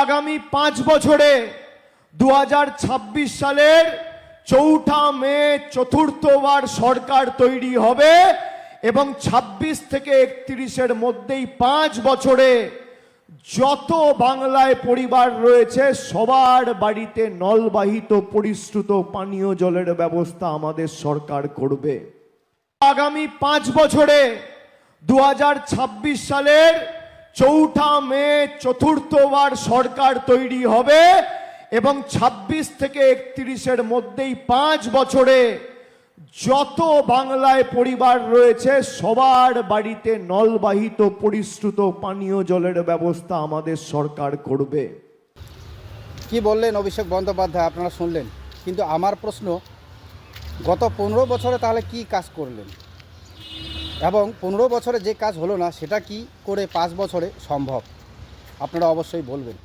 আগামী 5 বছরে 2026 সালের 4 মে চতুর্থবার সরকার তৈরি হবে এবং 26 থেকে 31-এর মধ্যেই 5 বছরে যত বাংলায় পরিবার রয়েছে সবার বাড়িতে নলবাহিত পরিশ্রুত পানীয় জলের ব্যবস্থা আমাদের সরকার করবে। আগামী 5 বছরে 2026 সালের 4 মে চতুর্থবার সরকার তৈরি হবে এবং 26 থেকে 31-এর মধ্যেই 5 বছরে যত বাংলায় পরিবার রয়েছে সবার বাড়িতে নলবাহিত পরিশ্রুত পানীয় জলের ব্যবস্থা আমাদের সরকার করবে। কি বললেন অভিষেক বন্দ্যোপাধ্যায়, আপনারা শুনলেন। কিন্তু আমার প্রশ্ন, গত 15 বছরে তাহলে কি কাজ করলেন, এবং 15 বছরে যে কাজ হলো না সেটা কি করে 5 বছরে সম্ভব? আপনারা অবশ্যই বলবেন।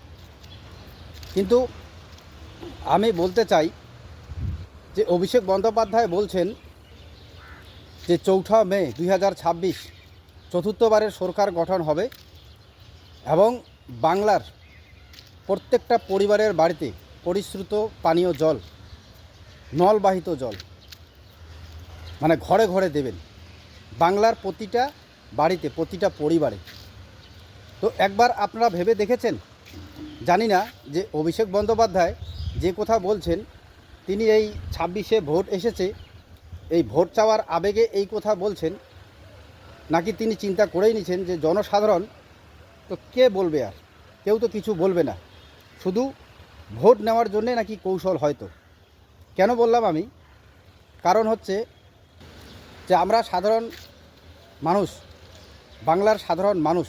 কিন্তু আমি বলতে চাই যে অভিষেক বন্দ্যোপাধ্যায় বলছেন যে 4 মে 2026 চতুর্থবারের সরকার গঠন হবে এবং বাংলার প্রত্যেকটা পরিবারের বাড়িতে পরিশ্রুত পানীয় জল, নলবাহিত জল মানে ঘরে ঘরে দেবেন, বাংলার প্রতিটা বাড়িতে প্রতিটা পরিবারে। তো একবার আপনারা ভেবে দেখেছেন? জানি না যে অভিষেক বন্দ্যোপাধ্যায় যে কথা বলছেন, তিনি এই 26-এ ভোট এসেছে, এই ভোট চাওয়ার আবেগে এই কথা বলছেন, নাকি তিনি চিন্তা করেই নিছেন যে জনসাধারণ তো কে বলবে, আর কেউ তো কিছু বলবে না, শুধু ভোট নেওয়ার জন্যে নাকি কৌশল হয়তো। কেন বললাম আমি? কারণ হচ্ছে যে আমরা সাধারণ মানুষ, বাংলার সাধারণ মানুষ,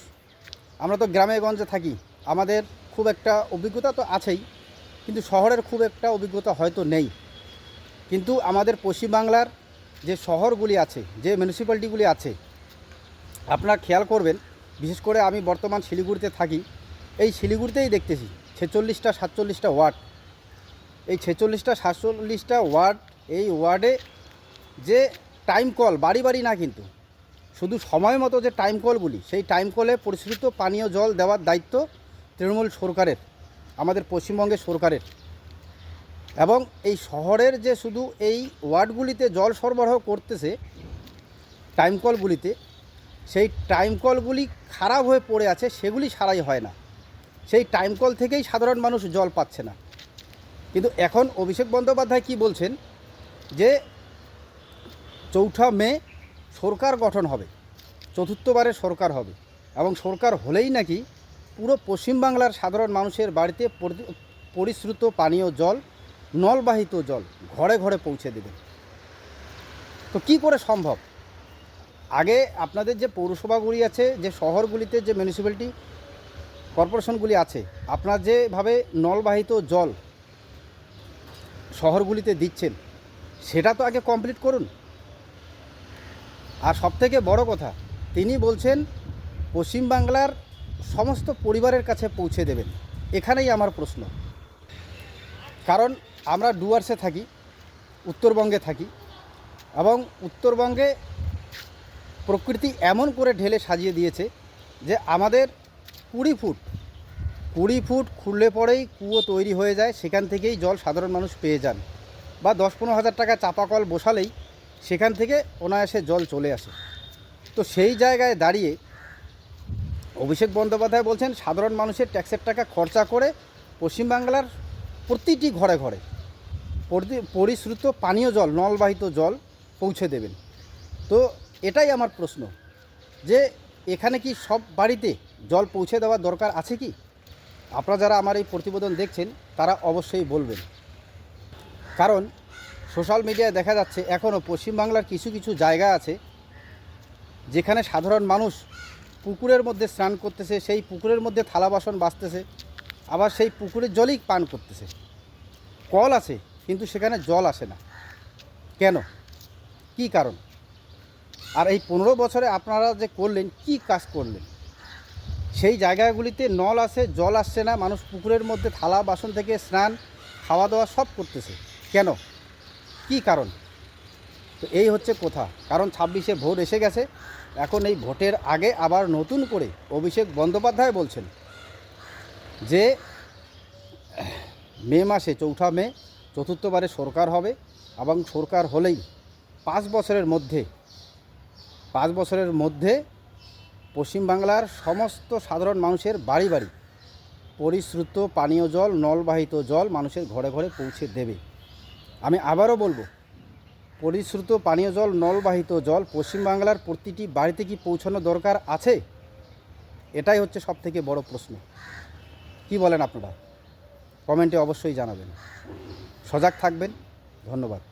আমরা তো গ্রামে গঞ্জে থাকি, আমাদের খুব একটা অভিজ্ঞতা তো আছেই, কিন্তু শহরের খুব একটা অভিজ্ঞতা হয়তো নেই। কিন্তু আমাদের পশ্চিমবাংলার যে শহরগুলি আছে, যে মিউনিসিপ্যালিটিগুলি আছে, আপনারা খেয়াল করবেন, বিশেষ করে আমি বর্তমান শিলিগুড়িতে থাকি, এই শিলিগুড়িতেই দেখতেছি 46টা 47টা ওয়ার্ড। এই 46টা 47টা ওয়ার্ড, এই ওয়ার্ডে যে টাইম কল, বাড়ি বাড়ি না কিন্তু, শুধু সময় মতো যে টাইম কলগুলি, সেই টাইম কলে পরিশ্রুত পানীয় জল দেওয়ার দায়িত্ব তৃণমূল সরকারের, আমাদের পশ্চিমবঙ্গের সরকারের। এবং এই শহরের যে শুধু এই ওয়ার্ডগুলিতে জল সরবরাহ করতেছে টাইম কলগুলিতে, সেই টাইম কলগুলি খারাপ হয়ে পড়ে আছে, সেগুলি সারাই হয় না, সেই টাইম কল থেকেই সাধারণ মানুষ জল পাচ্ছে না। কিন্তু এখন অভিষেক বন্দ্যোপাধ্যায় কি বলছেন যে 4 মে সরকার গঠন হবে, চতুর্থবারের সরকার হবে, এবং সরকার হলেই নাকি পুরো পশ্চিমবাংলার সাধারণ মানুষের বাড়িতে পরিশ্রুত পানীয় জল, নলবাহিত জল ঘরে ঘরে পৌঁছে দেবেন। তো কি করে সম্ভব? আগে আপনাদের যে পৌরসভাগুলি আছে, যে শহরগুলিতে যে মিউনিসিপ্যালিটি কর্পোরেশনগুলি আছে, আপনারা যেভাবে নলবাহিত জল শহরগুলিতে দিচ্ছেন সেটা তো আগে কমপ্লিট করুন। আর সবথেকে বড় কথা, তিনি বলছেন পশ্চিমবাংলার সমস্ত পরিবারের কাছে পৌঁছে দেবেন। এখানেই আমার প্রশ্ন, কারণ আমরা ডুয়ার্সে থাকি, উত্তরবঙ্গে থাকি, এবং উত্তরবঙ্গে প্রকৃতি এমন করে ঢেলে সাজিয়ে দিয়েছে যে আমাদের 20 ফুট খুললে পরেই কুয়ো তৈরি হয়ে যায়, সেখান থেকেই জল সাধারণ মানুষ পেয়ে যান, বা 10-15 হাজার টাকা চাপা কল বসালেই সেখান থেকে অনায়াসে জল চলে আসে। তো সেই জায়গায় দাঁড়িয়ে অভিষেক বন্দ্যোপাধ্যায় বলছেন সাধারণ মানুষের ট্যাক্সের টাকা খরচা করে পশ্চিমবাংলার প্রতিটি ঘরে ঘরে পরিশ্রুত পানীয় জল, নলবাহিত জল পৌঁছে দেবেন। তো এটাই আমার প্রশ্ন, যে এখানে কি সব বাড়িতে জল পৌঁছে দেওয়ার দরকার আছে কি? আপনারা যারা আমার এই প্রতিবেদন দেখছেন তারা অবশ্যই বলবেন। কারণ সোশ্যাল মিডিয়ায় দেখা যাচ্ছে এখনও পশ্চিমবাংলার কিছু কিছু জায়গা আছে যেখানে সাধারণ মানুষ পুকুরের মধ্যে স্নান করতেছে, সেই পুকুরের মধ্যে থালা বাসন বাজতেছে, আবার সেই পুকুরের জলই পান করতেছে। কল আছে কিন্তু সেখানে জল আসে না। কেন? কি কারণ? আর এই 15 বছরে আপনারা যে করলেন, কি কাজ করলেন? সেই জায়গাগুলিতে নল আছে, জল আসছে না, মানুষ পুকুরের মধ্যে থালা বাসন থেকে স্নান, খাওয়া দাওয়া সব করতেছে। কেন? কি কারণ? তো এই হচ্ছে কথা। কারণ 26-এ ভোট এসে গেছে, এখন এই ভোটের আগে আবার নতুন করে অভিষেক বন্দ্যোপাধ্যায় বলছেন যে মে মাসে 4 মে চতুর্থবারে সরকার হবে এবং সরকার হলেই 5 বছরের মধ্যে পশ্চিমবাংলার সমস্ত সাধারণ মানুষের বাড়ি বাড়ি পরিশ্রুত পানীয় জল, নলবাহিত জল মানুষের ঘরে ঘরে পৌঁছে দেবে। আমি আবারও বলবো, পরিশ্রুত পানীয় জল, নলবাহিত জল পশ্চিমবাংলার প্রতিটি বাড়িতে কি পৌঁছানো দরকার আছে? এটাই হচ্ছে সবথেকে বড় প্রশ্ন। কি বলেন আপনারা? কমেন্টে অবশ্যই জানাবেন। সজাগ থাকবেন। ধন্যবাদ।